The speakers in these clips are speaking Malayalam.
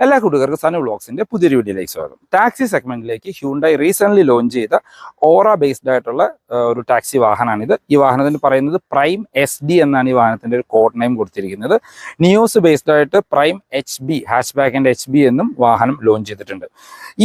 എല്ലാ കൂട്ടുകാർക്കും സനു വ്ളോഗ്സിന്റെ പുതിയൊരു വീഡിയോയിലേക്ക് സ്വാഗതം. ടാക്സി സെഗ്മെന്റിലേക്ക് ഹ്യൂണ്ടായി റീസെന്റ് ലോഞ്ച് ചെയ്ത ഓറ ബേസ്ഡ് ആയിട്ടുള്ള ഒരു ടാക്സി വാഹനമാണിത്. ഈ വാഹനത്തിന് പറയുന്നത് പ്രൈം SD എന്നാണ് ഈ വാഹനത്തിന്റെ ഒരു കോഡ് നെയിം കൊടുത്തിരിക്കുന്നത്. നിയോസ് ബേസ്ഡ് ആയിട്ട് പ്രൈം HB ഹാച്ച്ബാക്ക് HB എന്നും വാഹനം ലോഞ്ച് ചെയ്തിട്ടുണ്ട്.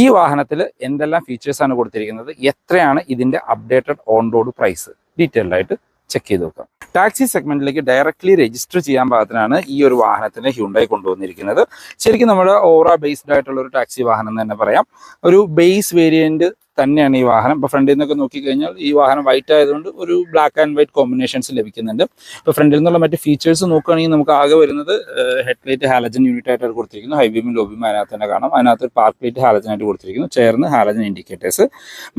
ഈ വാഹനത്തിൽ എന്തെല്ലാം ഫീച്ചേഴ്സ് ആണ് കൊടുത്തിരിക്കുന്നത്, എത്രയാണ് ഇതിന്റെ updated on road price, detailed ആയിട്ട് ചെക്ക് ചെയ്ത് നോക്കാം. ടാക്സി സെഗ്മെന്റിലേക്ക് ഡയറക്ട്ലി രജിസ്റ്റർ ചെയ്യാൻ പാകത്തിനാണ് ഈ ഒരു വാഹനത്തിന് ഹ്യൂണ്ടായി കൊണ്ടുവന്നിരിക്കുന്നത്. ശരിക്കും നമ്മുടെ ഓറ ബേസ്ഡ് ആയിട്ടുള്ള ഒരു ടാക്സി വാഹനം എന്ന് തന്നെ പറയാം. ഒരു ബേസ് വേരിയന്റ് തന്നെയാണ് ഈ വാഹനം. ഇപ്പോൾ ഫ്രണ്ടിൽ നിന്നൊക്കെ നോക്കിക്കഴിഞ്ഞാൽ ഈ വാഹനം വൈറ്റ് ആയതുകൊണ്ട് ഒരു ബ്ലാക്ക് ആൻഡ് വൈറ്റ് കോമ്പിനേഷൻസ് ലഭിക്കുന്നുണ്ട്. ഇപ്പോൾ ഫ്രണ്ടിൽ നിന്നുള്ള മറ്റ് ഫീച്ചേഴ്സ് നോക്കുകയാണെങ്കിൽ നമുക്ക് ആകെ വരുന്നത് ഹെഡ്ലൈറ്റ് ഹാലജൻ യൂണിറ്റ് ആയിട്ട് കൊടുത്തിരിക്കുന്നു. ഹൈ ബീമും ലോ ബീമും അതിനകത്ത് തന്നെ കാണാം. അതിനകത്ത് പാർക്ക് ലൈറ്റ് ഹാലജൻ ആയിട്ട് കൊടുത്തിരിക്കുന്നു. ചേർന്ന് ഹാലജൻ ഇൻഡിക്കേറ്റേഴ്സ്.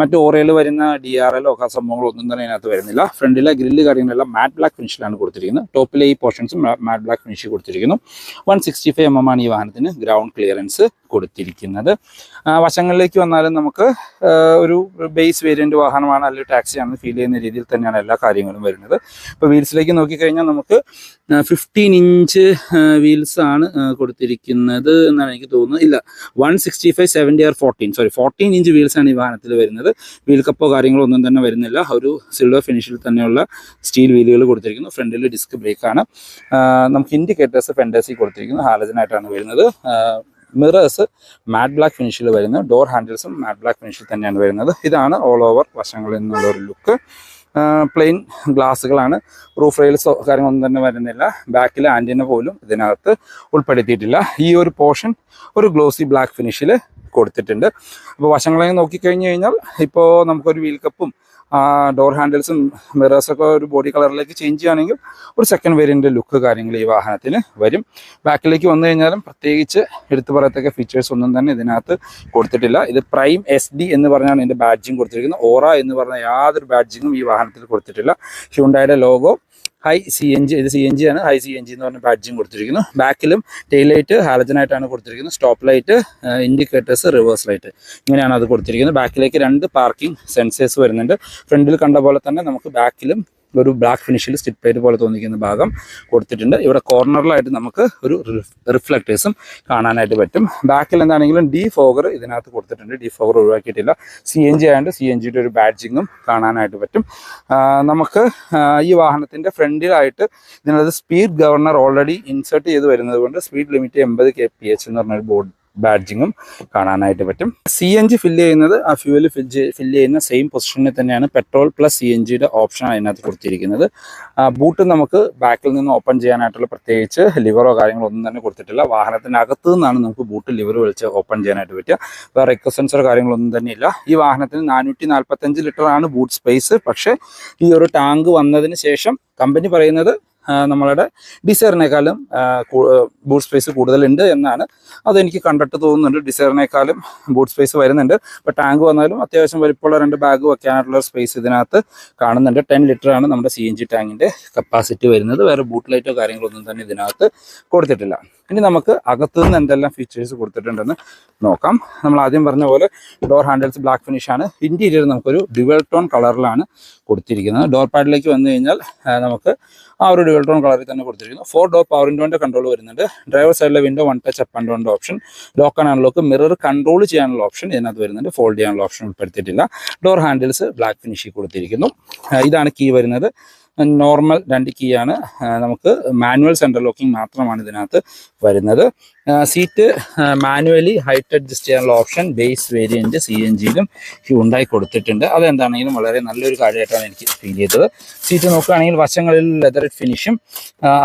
മറ്റ് ഓറയിൽ വരുന്ന DRL സംഭവങ്ങളോ ഒന്നും തന്നെ അതിനകത്ത് വരുന്നില്ല. ഫ്രണ്ടിലെ ഗ്രില്ല് കാര്യങ്ങളെല്ലാം മാറ്റ് ബ്ലാക്ക് ഫിനിഷിലാണ് കൊടുത്തിരിക്കുന്നത്. ടോപ്പിലെ ഈ പോർഷൻസും മാറ്റ് ബ്ലാക്ക് ഫിനിഷ് കൊടുത്തിരിക്കുന്നു. 165 mm ആണ് ഈ വാഹനത്തിന് ഗ്രൗണ്ട് ക്ലിയറൻസ് കൊടുത്തിരിക്കുന്നത്. വശങ്ങളിലേക്ക് വന്നാലും നമുക്ക് ഒരു ബേസ് വേരിയന്റ് വാഹനമാണ്, അല്ലെങ്കിൽ ടാക്സി ആണെന്ന് ഫീൽ ചെയ്യുന്ന രീതിയിൽ തന്നെയാണ് എല്ലാ കാര്യങ്ങളും വരുന്നത്. ഇപ്പോൾ വീൽസിലേക്ക് നോക്കിക്കഴിഞ്ഞാൽ നമുക്ക് 15 ഇഞ്ച് വീൽസ് ആണ് കൊടുത്തിരിക്കുന്നത് എന്നാണ് എനിക്ക് തോന്നുന്നത്. ഇല്ല, 165 70 or 14 ഇഞ്ച് വീൽസ് ആണ് ഈ വാഹനത്തിൽ വരുന്നത്. വീൽ കപ്പോ കാര്യങ്ങളോ ഒന്നും തന്നെ വരുന്നില്ല. ഒരു സിൽവർ ഫിനിഷിൽ തന്നെയുള്ള സ്റ്റീൽ വീലുകൾ കൊടുത്തിരിക്കുന്നു. ഫ്രണ്ടിൽ ഡിസ്ക് ബ്രേക്കാണ്. നമുക്ക് ഇൻഡിക്കേറ്റേഴ്സ് ഫെൻഡേഴ്സിൽ കൊടുത്തിരിക്കുന്നു. ഹാലജനായിട്ടാണ് വരുന്നത്. മിറേഴ്സ് മാറ്റ് ബ്ലാക്ക് ഫിനിഷിൽ വരുന്നു. ഡോർ ഹാൻഡിൽസും മാറ്റ് ബ്ലാക്ക് ഫിനിഷിൽ തന്നെയാണ് വരുന്നത്. ഇതാണ് ഓൾ ഓവർ വശങ്ങളിൽ നിന്നുള്ള ഒരു ലുക്ക്. പ്ലെയിൻ ഗ്ലാസ്സുകളാണ്. റൂഫ് റെയിൽസോ കാര്യങ്ങളൊന്നും തന്നെ വരുന്നില്ല. ബാക്കിലെ ആൻറ്റിന പോലും ഇതിനകത്ത് ഉൾപ്പെടുത്തിയിട്ടില്ല. ഈ ഒരു പോർഷൻ ഒരു ഗ്ലോസി ബ്ലാക്ക് ഫിനിഷിൽ കൊടുത്തിട്ടുണ്ട്. അപ്പോൾ വശങ്ങളെ നോക്കിക്കഴിഞ്ഞ് കഴിഞ്ഞാൽ ഇപ്പോൾ നമുക്കൊരു വീൽ കപ്പും ഡോർ ഹാൻഡിൽസും മിറേഴ്സൊക്കെ ഒരു ബോഡി കളറിലേക്ക് ചേഞ്ച് ചെയ്യുകയാണെങ്കിൽ ഒരു സെക്കൻഡ് വേരിയൻ്റ് ലുക്ക് കാര്യങ്ങൾ ഈ വാഹനത്തിന് വരും. ബാക്കിലേക്ക് വന്നു കഴിഞ്ഞാലും പ്രത്യേകിച്ച് എടുത്തു പറയത്തക്ക ഫീച്ചേഴ്സ് ഒന്നും തന്നെ ഇതിനകത്ത് കൊടുത്തിട്ടില്ല. ഇത് പ്രൈം SD എന്ന് പറഞ്ഞാണ് ഇതിൻ്റെ ബാഡ്ജിങ് കൊടുത്തിരിക്കുന്നത്. ഓറ എന്ന് പറഞ്ഞ യാതൊരു ബാഡ്ജിങ്ങും ഈ വാഹനത്തിൽ കൊടുത്തിട്ടില്ല. ഹ്യൂണ്ടായുടെ ലോഗോ, ഹൈ CNG, ഇത് CNG ആണ്, ഹൈ CNG എന്ന് പറഞ്ഞ ബാഡ്ജിങ് കൊടുത്തിരിക്കുന്നു. ബാക്കിലും ടെയിൽ ലൈറ്റ് ഹാലജനായിട്ടാണ് കൊടുത്തിരിക്കുന്നത്. Stop light, indicators, reverse light, ഇങ്ങനെയാണ് അത് കൊടുത്തിരിക്കുന്നത്. ബാക്കിലേക്ക് 2 പാർക്കിംഗ് സെൻസേഴ്സ് വരുന്നുണ്ട്. ഫ്രണ്ടിൽ കണ്ട പോലെ തന്നെ നമുക്ക് ബാക്കിലും ഒരു ബ്ലാക്ക് ഫിനിഷിൽ സ്റ്റിപ്പ് പ്ലേറ്റ് പോലെ തോന്നിക്കുന്ന ഭാഗം കൊടുത്തിട്ടുണ്ട്. ഇവിടെ കോർണറിലായിട്ട് നമുക്ക് ഒരു റിഫ്ലക്റ്റേഴ്സും കാണാനായിട്ട് പറ്റും. ബാക്കിൽ എന്താണെങ്കിലും ഡീഫോഗർ ഇതിനകത്ത് കൊടുത്തിട്ടുണ്ട്. ഡീഫോഗർ ഒഴിവാക്കിയിട്ടില്ല. CNG ആയതുകൊണ്ട് CNGയുടെ ഒരു ബാഡ്ജിങ്ങും കാണാനായിട്ട് പറ്റും. നമുക്ക് ഈ വാഹനത്തിൻ്റെ ഫ്രണ്ടിലായിട്ട് ഇതിനകത്ത് സ്പീഡ് ഗവർണർ ഓൾറെഡി ഇൻസേർട്ട് ചെയ്ത് വരുന്നത് കൊണ്ട് സ്പീഡ് ലിമിറ്റ് 80 kph എന്ന് പറഞ്ഞൊരു ബോർഡ് ബാഡ്ജിങ്ങും കാണാനായിട്ട് പറ്റും. CNG ഫില്ല് ചെയ്യുന്നത് ആ ഫ്യൂവൽ ഫില്ല് ചെയ്യുന്ന സെയിം പൊസിഷനിൽ തന്നെയാണ്. പെട്രോൾ പ്ലസ് CNGയുടെ ഓപ്ഷൻ അതിനകത്ത് കൊടുത്തിരിക്കുന്നത്. ബൂട്ട് നമുക്ക് ബാക്കിൽ നിന്ന് ഓപ്പൺ ചെയ്യാനായിട്ടുള്ള പ്രത്യേകിച്ച് ലിവറോ കാര്യങ്ങളോ ഒന്നും തന്നെ കൊടുത്തിട്ടില്ല. വാഹനത്തിനകത്ത് നിന്നാണ് നമുക്ക് ബൂട്ട് ലിവർ വലിച്ച് ഓപ്പൺ ചെയ്യാനായിട്ട് പറ്റുക. വേറെ എക്കോ സെൻസർ കാര്യങ്ങളൊന്നും തന്നെ ഇല്ല. ഈ വാഹനത്തിന് 445 ലിറ്ററാണ് ബൂട്ട് സ്പേസ്. പക്ഷേ ഈ ഒരു ടാങ്ക് വന്നതിന് ശേഷം കമ്പനി പറയുന്നത് നമ്മളുടെ ഡിസൈറിനേക്കാളും ബൂട്ട് സ്പേസ് കൂടുതലുണ്ട് എന്നാണ്. അതെനിക്ക് കണ്ടിട്ട് തോന്നുന്നുണ്ട്. ഡിസൈറിനേക്കാളും ബൂട്ട് സ്പേസ് വരുന്നുണ്ട്. ഇപ്പോൾ ടാങ്ക് വന്നാലും അത്യാവശ്യം വലിപ്പമുള്ള 2 ബാഗ് വെക്കാനായിട്ടുള്ള സ്പേസ് ഇതിനകത്ത് കാണുന്നുണ്ട്. 10 ലിറ്ററാണ് നമ്മുടെ CNG ടാങ്കിൻ്റെ കപ്പാസിറ്റി വരുന്നത്. വേറെ ബൂട്ട് ലൈറ്റോ കാര്യങ്ങളൊന്നും തന്നെ ഇതിനകത്ത് കൊടുത്തിട്ടില്ല. ഇനി നമുക്ക് അകത്തുനിന്ന് എന്തെല്ലാം ഫീച്ചേഴ്സ് കൊടുത്തിട്ടുണ്ടെന്ന് നോക്കാം. നമ്മൾ ആദ്യം പറഞ്ഞ പോലെ ഡോർ ഹാൻഡിൽസ് ബ്ലാക്ക് ഫിനിഷാണ്. ഇൻറ്റീരിയർ നമുക്കൊരു ഡ്യുവൽ ടോൺ കളറിലാണ് കൊടുത്തിരിക്കുന്നത്. ഡോർ പാഡിലേക്ക് വന്നു കഴിഞ്ഞാൽ നമുക്ക് ആ ഒരു ഡ്യുവൽ ടോൺ കളറിൽ തന്നെ കൊടുത്തിരിക്കുന്നു. 4 ഡോർ പവർ വിൻഡോൻ്റെ കൺട്രോൾ വരുന്നുണ്ട്. ഡ്രൈവർ സൈഡിലെ window 1 touch up and down option, lock and unlock, mirror control ചെയ്യാനുള്ള ഓപ്ഷൻ ഇതിനകത്ത് വരുന്നുണ്ട്. ഫോൾഡ് ചെയ്യാനുള്ള ഓപ്ഷൻ ഉൾപ്പെടുത്തിയിട്ടില്ല. ഡോർ ഹാൻഡിൽസ് ബ്ലാക്ക് ഫിനിഷിൽ കൊടുത്തിരിക്കുന്നു. ഇതാണ് കീ വരുന്നത്. നോർമൽ 2 കീ ആണ്. നമുക്ക് മാനുവൽ സെൻട്രൽ ലോക്കിംഗ് മാത്രമാണ് ഇതിനകത്ത് വരുന്നത്. സീറ്റ് മാനുവലി ഹൈറ്റ് അഡ്ജസ്റ്റ് ചെയ്യാനുള്ള ഓപ്ഷൻ ബേസ് വേരിയൻറ്റ് CNGയിലും ഹ്യൂണ്ടായി കൊടുത്തിട്ടുണ്ട്. അതെന്താണെങ്കിലും വളരെ നല്ലൊരു കാര്യമായിട്ടാണ് എനിക്ക് ഫീൽ ചെയ്തത്. സീറ്റ് നോക്കുകയാണെങ്കിൽ വശങ്ങളിൽ ലെതർ ഫിനിഷും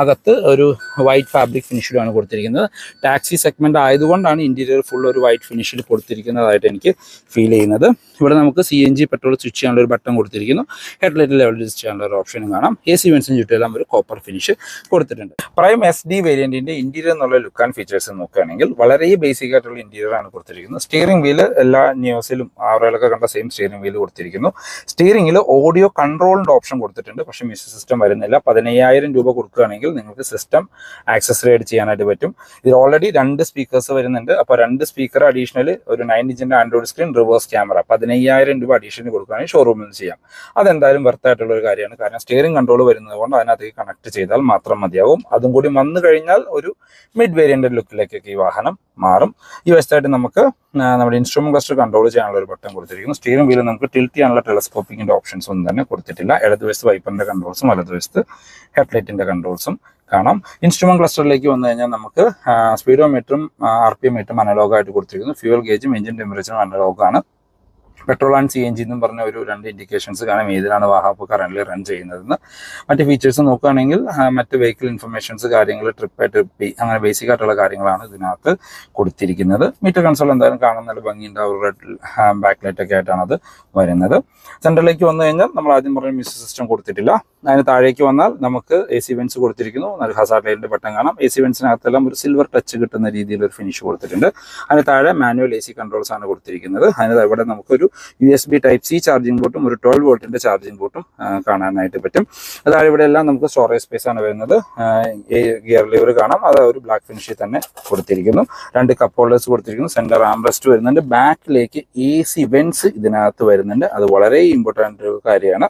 അകത്ത് ഒരു വൈറ്റ് ഫാബ്രിക് ഫിനിഷിലുമാണ് കൊടുത്തിരിക്കുന്നത്. ടാക്സി സെഗ്മെൻറ്റ് ആയതുകൊണ്ടാണ് ഇൻറ്റീരിയർ ഫുൾ ഒരു വൈറ്റ് ഫിനിഷിൽ കൊടുത്തിരിക്കുന്നതായിട്ട് എനിക്ക് ഫീൽ ചെയ്യുന്നത്. ഇവിടെ നമുക്ക് CNG പെട്രോൾ സ്വിച്ച് ചെയ്യാനുള്ള ഒരു ബട്ടൺ കൊടുത്തിരിക്കുന്നു. ഹെഡ്ലൈറ്റ് ലെവൽ അഡ്ജസ്റ്റ് ചെയ്യാനുള്ള ഒരു ഓപ്ഷനും കാണാം. AC വെൻസിന് ചുറ്റുമെല്ലാം ഒരു കോപ്പർ ഫിനിഷ് കൊടുത്തിട്ടുണ്ട്. പ്രൈം SD വേരിയൻറ്റിൻ്റെ ഇൻറ്റീരിയർ എന്നുള്ള ലുക്ക് ആൻഡ് ഫീച്ചേഴ്സ് നോക്കുകയാണെങ്കിൽ വളരെ ബേസിക് ആയിട്ടുള്ള ഇന്റീരിയർ ആണ് കൊടുത്തിരിക്കുന്നത്. സ്റ്റിയറിംഗ് വീല് എല്ലാ ന്യൂസിലും ആവറയിലൊക്കെ കണ്ട സെയിം സ്റ്റിയറിംഗ് വീല് കൊടുത്തിരിക്കുന്നു. സ്റ്റിയറിംഗിൽ ഓഡിയോ കൺട്രോളിൻ്റെ ഓപ്ഷൻ കൊടുത്തിട്ടുണ്ട്. പക്ഷേ മ്യൂസിക് സിസ്റ്റം വരുന്നില്ല. 15,000 രൂപ കൊടുക്കുകയാണെങ്കിൽ നിങ്ങൾക്ക് സിസ്റ്റം ആക്സസറി ആയിട്ട് ചെയ്യാനായിട്ട് പറ്റും. ഇതിൽ ഓൾറെഡി 2 സ്പീക്കേഴ്സ് വരുന്നുണ്ട്. അപ്പോൾ 2 സ്പീക്കർ അഡീഷണൽ, ഒരു 9 ഇഞ്ചിൻ്റെ ആൻഡ്രോയിഡ് സ്ക്രീൻ, റിവേഴ്സ് ക്യാമറ, 15,000 രൂപ അഡീഷണൽ കൊടുക്കുകയാണെങ്കിൽ ഷോറൂമിൽ നിന്ന് ചെയ്യാം. അതെന്തായാലും വർത്തായിട്ടുള്ള ഒരു കാര്യമാണ്. കാരണം സ്റ്റിയറിംഗ് സ്റ്റിയറിംഗ് കൺട്രോൾ വരുന്നത് കൊണ്ട് അതിനകത്തേക്ക് കണക്ട് ചെയ്താൽ മാത്രം മതിയാവും. അതും കൂടി വന്നു കഴിഞ്ഞാൽ ഒരു മിഡ് വേരിയന്റ് ലുക്കിലേക്കൊക്കെ ഈ വാഹനം മാറും. ഈ വശത്തായിട്ട് നമുക്ക് നമ്മുടെ ഇൻസ്ട്രുമെന്റ് ക്ലസ്റ്റർ കൺട്രോൾ ചെയ്യാനുള്ള ഒരു ബട്ടൺ കൊടുത്തിരിക്കുന്നു. സ്റ്റിയറിംഗ് വീലിൽ നമുക്ക് ടിൽറ്റ് ചെയ്യാനുള്ള ടെലസ്കോപ്പിക്കിന്റെ ഓപ്ഷൻസ് ഒന്നും തന്നെ കൊടുത്തിട്ടില്ല. ഇടതുവശത്ത് വൈപ്പറിന്റെ കൺട്രോൾസും വലതുവശത്ത് ഹെഡ്ലൈറ്റിന്റെ കൺട്രോൾസും കാണാം. ഇൻസ്ട്രുമെന്റ് ക്ലസ്റ്ററിലേക്ക് വന്നു കഴിഞ്ഞാൽ നമുക്ക് സ്പീഡോമീറ്ററും RPM മീറ്ററും അനലോഗായിട്ട് കൊടുത്തിരിക്കുന്നു. ഫ്യൂൽ ഗേജും എഞ്ചിൻ ടെമ്പറേച്ചറും അനലോഗാണ്. പെട്രോൾ ആൻഡ് CNG എന്നും പറഞ്ഞ ഒരു 2 ഇൻഡിക്കേഷൻസ് കാണാം ഏതിലാണ് വാഹനം കറന്റ് റൺ ചെയ്യുന്നതെന്ന്. മറ്റ് ഫീച്ചേഴ്സ് നോക്കുകയാണെങ്കിൽ മറ്റ് വെഹിക്കിൾ ഇൻഫർമേഷൻസ്, കാര്യങ്ങൾ, ട്രിപ്പ് അങ്ങനെ ബേസിക് ആയിട്ടുള്ള കാര്യങ്ങളാണ് ഇതിനകത്ത് കൊടുത്തിരിക്കുന്നത്. മീറ്റർ കൺസോൾ എന്തായാലും കാണാൻ നല്ല ഭംഗിയുണ്ടാവും. റെഡ് ബാക്ക് ലൈറ്റ് ഒക്കെ ആയിട്ടാണ് അത് വരുന്നത്. സെൻറ്ററിലേക്ക് വന്നു കഴിഞ്ഞാൽ നമ്മൾ ആദ്യം പറഞ്ഞ മ്യൂസിക് സിസ്റ്റം കൊടുത്തിട്ടില്ല. അതിന് താഴേക്ക് വന്നാൽ നമുക്ക് AC വെന്റ്സ് കൊടുത്തിരിക്കുന്നു. നല്ല ഹസാർഡ് ലൈറ്റിന്റെ ബട്ടൺ കാണാം. AC വെന്റ്സിനകത്തെല്ലാം ഒരു സിൽവർ ടച്ച് കിട്ടുന്ന രീതിയിൽ ഒരു ഫിനിഷ് കൊടുത്തിട്ടുണ്ട്. അതിന് താഴെ മാനുവൽ AC കൺട്രോൾസ് ആണ് കൊടുത്തിരിക്കുന്നത്. അതിന് ഇവിടെ നമുക്കൊരു USB Type-C ചാർജിംഗ് പോർട്ടും ഒരു 12 വോൾട്ടിന്റെ ചാർജിംഗ് പോർട്ടും കാണാനായിട്ട് പറ്റും. അതായത് ഇവിടെ എല്ലാം നമുക്ക് സ്റ്റോറേജ് സ്പേസ് ആണ് വരുന്നത്. ഗിയർ ലിവർ കാണാം, അത് ഒരു ബ്ലാക്ക് ഫിനിഷിൽ തന്നെ കൊടുത്തിരിക്കുന്നു. 2 കപ്പ് ഹോൾഡേഴ്സ് കൊടുത്തിരിക്കുന്നു. സെന്റർ ആംറെസ്റ്റ് വരുന്നുണ്ട്. ബാക്കിലേക്ക് AC വെന്റ്സ് ഇതിനകത്ത് വരുന്നുണ്ട്. അത് വളരെ ഇമ്പോർട്ടൻ്റ് ഒരു കാര്യമാണ്.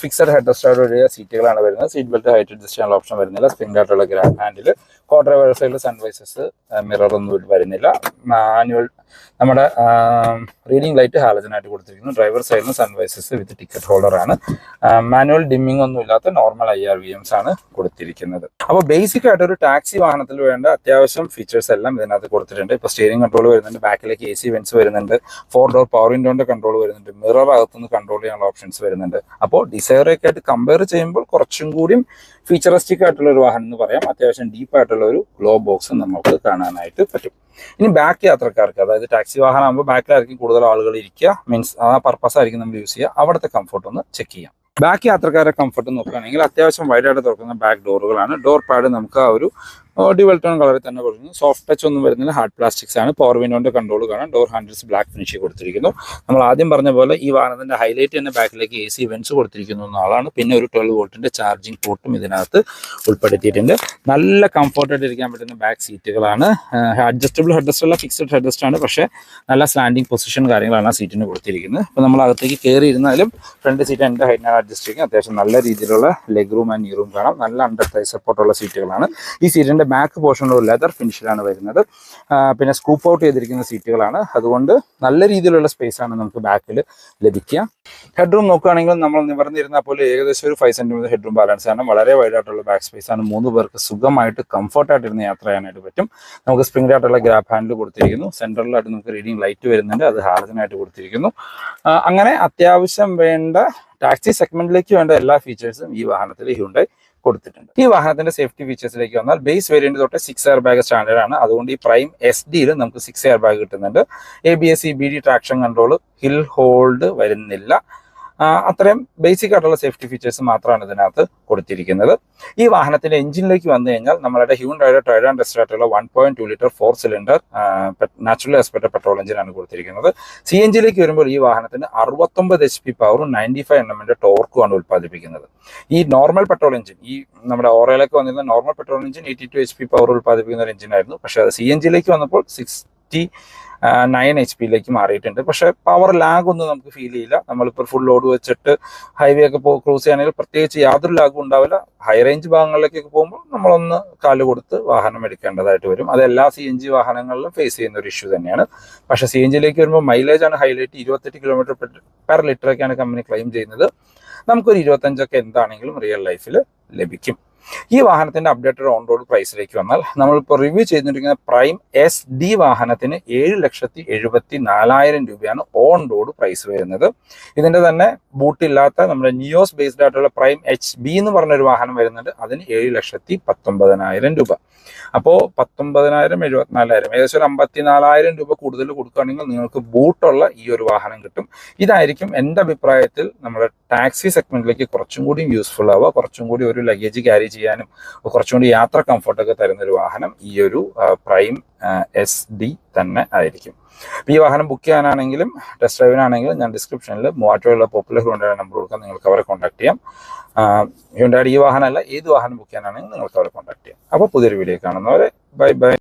ഫിക്സഡ് ഹെഡ് റെസ്റ്റോട് വഴിയ സീറ്റുകളാണ് വരുന്നത്. സീറ്റ് ബെൽറ്റ് ഹൈറ്റ് അഡ്ജസ്റ്റ് ചെയ്യാനുള്ള ഓപ്ഷൻ വരുന്നില്ല. സ്പ്രിംഗ് ആയിട്ടുള്ള ഗ്രാബ് ഹാൻഡിൽ, കോ ഡ്രൈവർ സൈഡിൽ സൺവൈസസ്, മിറർ ഒന്നും വരുന്നില്ല. മാനുവൽ നമ്മുടെ റീഡിംഗ് ലൈറ്റ് ഹാലജനായിട്ട് കൊടുത്തിരിക്കുന്നു. ഡ്രൈവർ സൈഡിൽ സൺവൈസസ് വിത്ത് ടിക്കറ്റ് ഹോൾഡർ ആണ്. മാനുവൽ ഡിമ്മിംഗ് ഒന്നും ഇല്ലാത്ത നോർമൽ IRVMs ആണ് കൊടുത്തിരിക്കുന്നത്. അപ്പോൾ ബേസിക് ആയിട്ട് ഒരു ടാക്സി വാഹനത്തിൽ വേണ്ട അത്യാവശ്യം ഫീച്ചേഴ്സ് എല്ലാം ഇതിനകത്ത് കൊടുത്തിട്ടുണ്ട്. ഇപ്പോൾ സ്റ്റിയറിംഗ് കൺട്രോൾ വരുന്നുണ്ട്, ബാക്കിലേക്ക് AC വെന്റ്സ് വരുന്നുണ്ട്, 4 ഡോർ പവർ വിൻഡോന്റെ കൺട്രോൾ വരുന്നുണ്ട്, മിറർ അകത്തുനിന്ന് കൺട്രോൾ ചെയ്യാനുള്ള ഓപ്ഷൻസ് വരുന്നുണ്ട്. അപ്പോൾ ഡിസൈറൊക്കെ ആയിട്ട് കമ്പയർ ചെയ്യുമ്പോൾ കുറച്ചും കൂടിയും ഫീച്ചറിസ്റ്റിക് ആയിട്ടുള്ള ഒരു വാഹനം എന്ന് പറയാം. അത്യാവശ്യം ഡീപ്പ് ആയിട്ടുള്ള ഒരു ഗ്ലോ ബോക്സ് നമുക്ക് കാണാനായിട്ട് പറ്റും. ഇനി ബാക്ക് യാത്രക്കാർക്ക്, അതായത് ടാക്സി വാഹനം ആകുമ്പോൾ ബാക്കിലായിരിക്കും കൂടുതൽ ആളുകൾ ഇരിക്കുക, മീൻസ് ആ പർപ്പസ് ആയിരിക്കും നമ്മൾ യൂസ് ചെയ്യുക. അവിടുത്തെ കംഫർട്ട് ഒന്ന് ചെക്ക് ചെയ്യാം. ബാക്ക് യാത്രക്കാരെ കംഫർട്ട് നോക്കുകയാണെങ്കിൽ അത്യാവശ്യം വൈഡായിട്ട് തുറക്കുന്ന ബാക്ക് ഡോറുകളാണ്. ഡോർ പാഡ് നമുക്ക് ആ ഒരു ഡ്യുവൽ ടോൺ കളറിൽ തന്നെ കൊടുക്കുന്നു. സോഫ്റ്റ് ടച്ച് ഒന്നും വരുന്നില്ല, ഹാർഡ് പ്ലാസ്റ്റിക്സ് ആണ്. പവർ വിൻഡോന്റെ കൺട്രോൾ കാണാം. ഡോർ ഹാൻഡിൽസ് ബ്ലാക്ക് ഫിനിഷ് കൊടുത്തിരിക്കുന്നു. നമ്മൾ ആദ്യം പറഞ്ഞ പോലെ ഈ വാഹനത്തിന്റെ ഹൈലൈറ്റ് തന്നെ ബാക്കിലേക്ക് AC വെന്റ്സ് കൊടുത്തിരിക്കുന്നു എന്നാളാണ്. പിന്നെ ഒരു 12 വോൾട്ടിന്റെ ചാർജിംഗ് പോർട്ടും ഇതിനകത്ത് ഉൾപ്പെടുത്തിയിട്ടുണ്ട്. നല്ല കംഫർട്ടായിട്ട് ഇരിക്കാൻ പറ്റുന്ന ബാക്ക് സീറ്റുകളാണ്. അഡ്ജസ്റ്റബിൾ ഹെഡ്റെസ്റ്റ് അല്ല, ഫിക്സഡ് ഹെഡ്റെസ്റ്റ് ആണ്. പക്ഷേ നല്ല സ്റ്റാൻഡിംഗ് പൊസിഷൻ കാര്യങ്ങളാണ് ആ സീറ്റിന് കൊടുത്തിരിക്കുന്നത്. ഇപ്പോൾ നമ്മൾ അകത്തേക്ക് കയറി ഇരുന്നാലും ഫ്രണ്ട് സീറ്റ് എൻ്റെ ഹൈറ്റിനാണ് അഡ്ജസ്റ്റ് ചെയ്യുക. അത്യാവശ്യം നല്ല രീതിയിലുള്ള ലെഗ് റൂം ആൻഡ് നീ റൂം കാണാം. നല്ല അണ്ടർ തൈ സപ്പോർട്ടുള്ള സീറ്റുകളാണ്. ഈ സീറ്റിന്റെ ബാക്ക് പോർഷനിൽ ഒരു ലെതർ ഫിനിഷിലാണ് വരുന്നത്. പിന്നെ സ്കൂപ്പ് ഔട്ട് ചെയ്തിരിക്കുന്ന സീറ്റുകളാണ്. അതുകൊണ്ട് നല്ല രീതിയിലുള്ള സ്പേസ് ആണ് നമുക്ക് ബാക്കിൽ ലഭിക്കുക. ഹെഡ്റൂം നോക്കുകയാണെങ്കിൽ നമ്മൾ നിവർന്നിരുന്നാൽ പോലെ ഏകദേശം ഒരു 5 സെന്റിമീറ്റർ ഹെഡ്റൂം ബാലൻസ് ആണ്. വളരെ വൈഡായിട്ടുള്ള ബാക്ക് സ്പേസ് ആണ്. 3 പേർക്ക് സുഖമായിട്ട് കംഫർട്ടായിട്ട് ഇരുന്ന് യാത്ര ചെയ്യാനായിട്ട് പറ്റും. നമുക്ക് സ്പ്രിംഗ് ആയിട്ടുള്ള ഗ്രാബ് ഹാൻഡിൽ കൊടുത്തിരിക്കുന്നു. സെൻട്രലായിട്ട് നമുക്ക് റീഡിംഗ് ലൈറ്റ് വരുന്നുണ്ട്, അത് ഹാലജനായിട്ട് കൊടുത്തിരിക്കുന്നു. അങ്ങനെ അത്യാവശ്യം വേണ്ട ടാക്സി സെഗ്മെന്റിലേക്ക് വേണ്ട എല്ലാ ഫീച്ചേഴ്സും ഈ വാഹനത്തിൽ ഹ്യുണ്ടായി കൊടുത്തിട്ടുണ്ട്. ഈ വാഹനത്തിന്റെ സേഫ്റ്റി ഫീച്ചേഴ്സിലേക്ക് വന്നാൽ ബേസ് വേരിയന്റ് തൊട്ട് 6 എയർ ബാഗ് സ്റ്റാൻഡേർഡ് ആണ്. അതുകൊണ്ട് ഈ പ്രൈം SD-യിൽ നമുക്ക് 6 എയർ ബാഗ് കിട്ടുന്നുണ്ട്. ABS EBD traction control, hill hold വരുന്നില്ല. അത്രയും ബേസിക് ആയിട്ടുള്ള സേഫ്റ്റി ഫീച്ചേഴ്സ് മാത്രമാണ് ഇതിനകത്ത് കൊടുത്തിരിക്കുന്നത്. ഈ വാഹനത്തിന്റെ എഞ്ചിനിലേക്ക് വന്നു കഴിഞ്ഞാൽ നമ്മളുടെ ഹ്യുണ്ടായുടെ ട്രൈഡ് ആൻഡ് ടെസ്റ്റ് ആയിട്ടുള്ള 1.2 litre 4 cylinder naturally aspect petrol എഞ്ചിനാണ് കൊടുത്തിരിക്കുന്നത്. CNG-ലേക്ക് വരുമ്പോൾ ഈ വാഹനത്തിന് 69 HP പവറും 95 Nm ടോർക്കുമാണ് ഉത്പാദിപ്പിക്കുന്നത്. ഈ നോർമൽ പെട്രോൾ എഞ്ചിൻ, ഈ നമ്മുടെ ഓറയിലേക്ക് വന്നിരുന്ന normal petrol engine 82 HP power ഉത്പാദിപ്പിക്കുന്ന ഒരു എഞ്ചിനായിരുന്നു. പക്ഷേ അത് CNG-ലേക്ക് വന്നപ്പോൾ 69 HP-ലേക്ക് മാറിയിട്ടുണ്ട്. പക്ഷേ പവർ ലാഗ് ഒന്നും നമുക്ക് ഫീൽ ചെയ്യില്ല. നമ്മളിപ്പോൾ ഫുൾ ലോഡ് വെച്ചിട്ട് ഹൈവേ ഒക്കെ ക്രൂസ് ചെയ്യുകയാണെങ്കിൽ പ്രത്യേകിച്ച് യാതൊരു ലാഗും ഉണ്ടാവില്ല. ഹൈ റേഞ്ച് ഭാഗങ്ങളിലേക്കൊക്കെ പോകുമ്പോൾ നമ്മളൊന്ന് കാല് കൊടുത്ത് വാഹനം എടുക്കേണ്ടതായിട്ട് വരും. അത് എല്ലാ CNG വാഹനങ്ങളിലും ഫേസ് ചെയ്യുന്ന ഒരു ഇഷ്യൂ തന്നെയാണ്. പക്ഷേ CNG-ലേക്ക് വരുമ്പോൾ മൈലേജ് ആണ് ഹൈലൈറ്റ്. 28 കിലോമീറ്റർ പെർ ലിറ്ററൊക്കെയാണ് കമ്പനി ക്ലെയിം ചെയ്യുന്നത്. നമുക്കൊരു 25 എന്താണെങ്കിലും റിയൽ ലൈഫിൽ ലഭിക്കും. ഈ വാഹനത്തിന്റെ അപ്ഡേറ്റഡ് ഓൺ റോഡ് പ്രൈസിലേക്ക് വന്നാൽ നമ്മളിപ്പോൾ റിവ്യൂ ചെയ്തിരിക്കുന്ന പ്രൈം SD വാഹനത്തിന് 7,74,000 രൂപയാണ് ഓൺ റോഡ് പ്രൈസ് വരുന്നത്. ഇതിന്റെ തന്നെ ബൂട്ടില്ലാത്ത നമ്മുടെ നിയോസ് ബേസ്ഡ് ആയിട്ടുള്ള പ്രൈം HB എന്ന് പറഞ്ഞൊരു വാഹനം വരുന്നുണ്ട്. അതിന് 7,19,000 രൂപ. അപ്പോൾ 19,000 74,000 ഏകദേശം ഒരു 54,000 രൂപ കൂടുതൽ കൊടുക്കുകയാണെങ്കിൽ നിങ്ങൾക്ക് ബൂട്ടുള്ള ഈ ഒരു വാഹനം കിട്ടും. ഇതായിരിക്കും എൻ്റെ അഭിപ്രായത്തിൽ നമ്മുടെ ടാക്സി സെഗ്മെന്റിലേക്ക് കുറച്ചും കൂടി യൂസ്ഫുൾ ആവുക. കുറച്ചും കൂടി ഒരു ലഗേജ് ക്യാരി ചെയ്യാനും കുറച്ചും കൂടി യാത്ര കംഫർട്ടൊക്കെ തരുന്ന ഒരു വാഹനം ഈ ഒരു പ്രൈം SD തന്നെ ആയിരിക്കും. ഈ വാഹനം ബുക്ക് ചെയ്യാനാണെങ്കിലും ടെസ്റ്റ് ഡ്രൈവിനാണെങ്കിലും ഞാൻ ഡിസ്ക്രിപ്ഷനിൽ മൂവാറ്റുപുഴയുള്ള പോപ്പുലർ ഹ്യുണ്ടായുടെ നമ്പർ കൊടുക്കാം. നിങ്ങൾക്ക് അവരെ കോൺടാക്ട് ചെയ്യാം. ഹ്യുണ്ടായുടെ ഈ വാഹനമല്ല, ഏത് വാഹനം ബുക്ക് ചെയ്യാനാണെങ്കിലും നിങ്ങൾക്ക് അവരെ കോൺടാക്ട് ചെയ്യാം. അപ്പോൾ പുതിയൊരു വീഡിയോ കാണുന്നവരെ ബൈ ബൈ.